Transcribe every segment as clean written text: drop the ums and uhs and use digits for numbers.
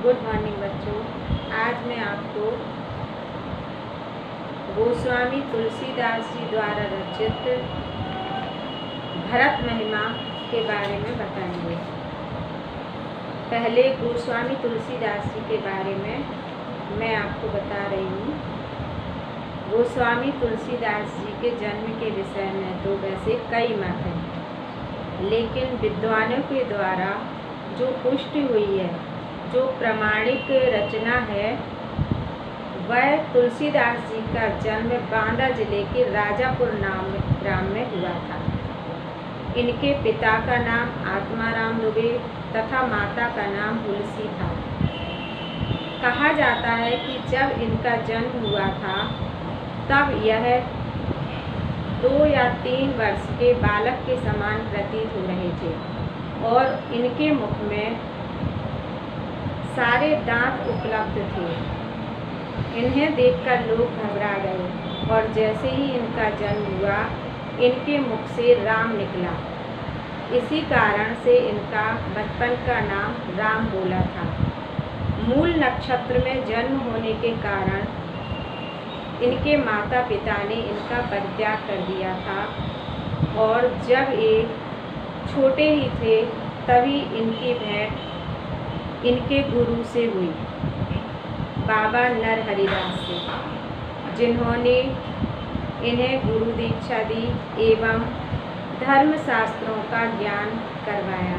Good morning बच्चों। आज मैं आपको गोस्वामी तुलसीदास जी द्वारा रचित भरत महिमा के बारे में बताएंगे। पहले गोस्वामी तुलसीदास जी के बारे में मैं आपको बता रही हूँ। गोस्वामी तुलसीदास जी के जन्म के विषय में तो वैसे कई मत हैं, लेकिन विद्वानों के द्वारा जो पुष्टि हुई है, जो प्रमाणिक रचना है, वह तुलसीदास जी का जन्म बांदा जिले के राजापुर नाम ग्राम में हुआ था। इनके पिता का नाम आत्माराम दुबे तथा माता का नाम तुलसी था। कहा जाता है कि जब इनका जन्म हुआ था तब यह 2 या 3 वर्ष के बालक के समान प्रतीत हो रहे थे और इनके मुख में सारे दांत उपलब्ध थे। इन्हें देखकर लोग घबरा गए और जैसे ही इनका जन्म हुआ, इनके मुख से राम निकला। इसी कारण से इनका बचपन का नाम राम बोला था। मूल नक्षत्र में जन्म होने के कारण इनके माता पिता ने इनका परित्याग कर दिया था और जब ये छोटे ही थे तभी इनकी भेंट इनके गुरु से हुई, बाबा नरहरिदास से, जिन्होंने इन्हें गुरु दीक्षा दी एवं धर्मशास्त्रों का ज्ञान करवाया।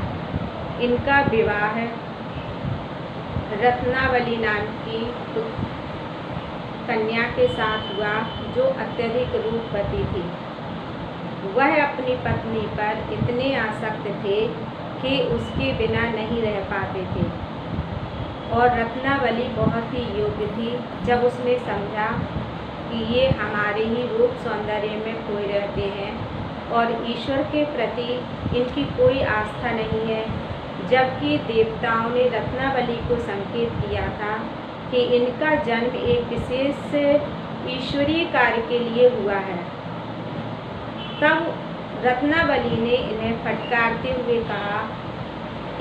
इनका विवाह रत्नावली नाम की कन्या के साथ हुआ, जो अत्यधिक रूपवती थी। वह अपनी पत्नी पर इतने आसक्त थे कि उसके बिना नहीं रह पाते थे और रत्नावली बहुत ही योग्य थी। जब उसने समझा कि ये हमारे ही रूप सौंदर्य में खोए रहते हैं और ईश्वर के प्रति इनकी कोई आस्था नहीं है, जबकि देवताओं ने रत्नावली को संकेत किया था कि इनका जन्म एक विशेष ईश्वरीय कार्य के लिए हुआ है, तब रत्नावली ने इन्हें फटकारते हुए कहा।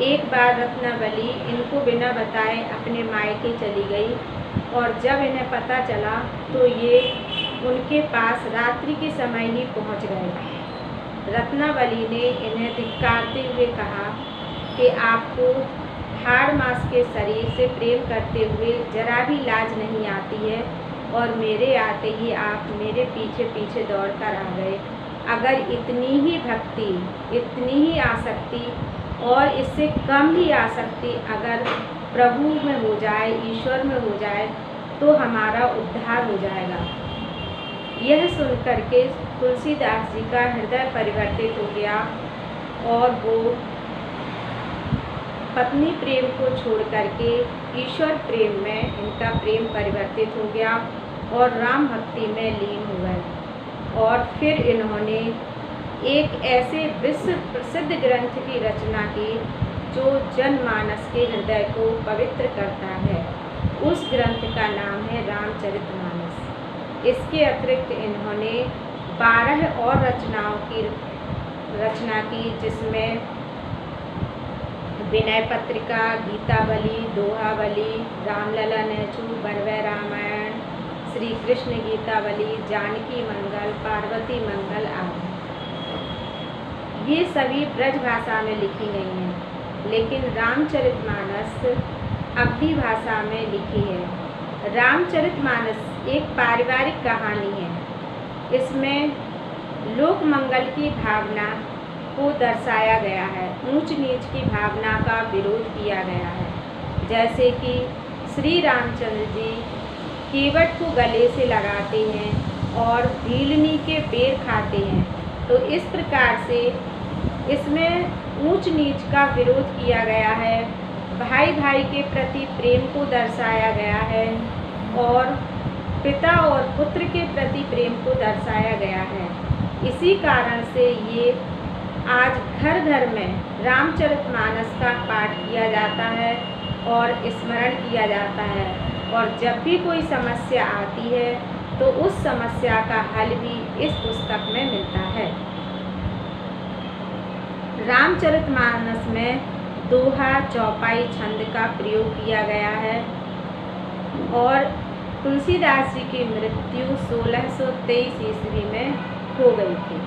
एक बार रत्नावली इनको बिना बताए अपने मायके चली गई और जब इन्हें पता चला तो ये उनके पास रात्रि के समय ही पहुंच गए। रत्नावली ने इन्हें धिक्कारते हुए कहा कि आपको हाड़ मांस के शरीर से प्रेम करते हुए जरा भी लाज नहीं आती है और मेरे आते ही आप मेरे पीछे पीछे दौड़ कर आ गए। अगर इतनी ही भक्ति, इतनी ही आसक्ति और इससे कम ही आसक्ति अगर प्रभु में हो जाए, ईश्वर में हो जाए, तो हमारा उद्धार हो जाएगा। यह सुनकर के तुलसीदास जी का हृदय परिवर्तित हो गया और वो पत्नी प्रेम को छोड़ करके ईश्वर प्रेम में इनका प्रेम परिवर्तित हो गया और राम भक्ति में लीन हो गए। और फिर इन्होंने एक ऐसे विश्व प्रसिद्ध ग्रंथ की रचना की जो जनमानस के हृदय को पवित्र करता है। उस ग्रंथ का नाम है रामचरितमानस। इसके अतिरिक्त इन्होंने 12 और रचनाओं की रचना की, जिसमें विनय पत्रिका, गीतावली, दोहावली, रामलला नेचू, बनवय रामायण, श्री कृष्ण गीतावली, जानकी मंगल, पार्वती मंगल आदि। ये सभी ब्रज भाषा में लिखी गई हैं, लेकिन रामचरितमानस अवधी भाषा में लिखी है। रामचरितमानस एक पारिवारिक कहानी है। इसमें लोक मंगल की भावना को दर्शाया गया है, ऊंच नीच की भावना का विरोध किया गया है। जैसे कि श्री रामचंद्र जी केवट को गले से लगाते हैं और भीलनी के बेर खाते हैं, तो इस प्रकार से इसमें ऊंच नीच का विरोध किया गया है। भाई भाई के प्रति प्रेम को दर्शाया गया है और पिता और पुत्र के प्रति प्रेम को दर्शाया गया है। इसी कारण से ये आज घर घर में रामचरितमानस का पाठ किया जाता है और स्मरण किया जाता है, और जब भी कोई समस्या आती है तो उस समस्या का हल भी इस पुस्तक में मिलता है। रामचरितमानस में दोहा चौपाई छंद का प्रयोग किया गया है और तुलसीदास जी की मृत्यु 1623 ईस्वी में हो गई थी।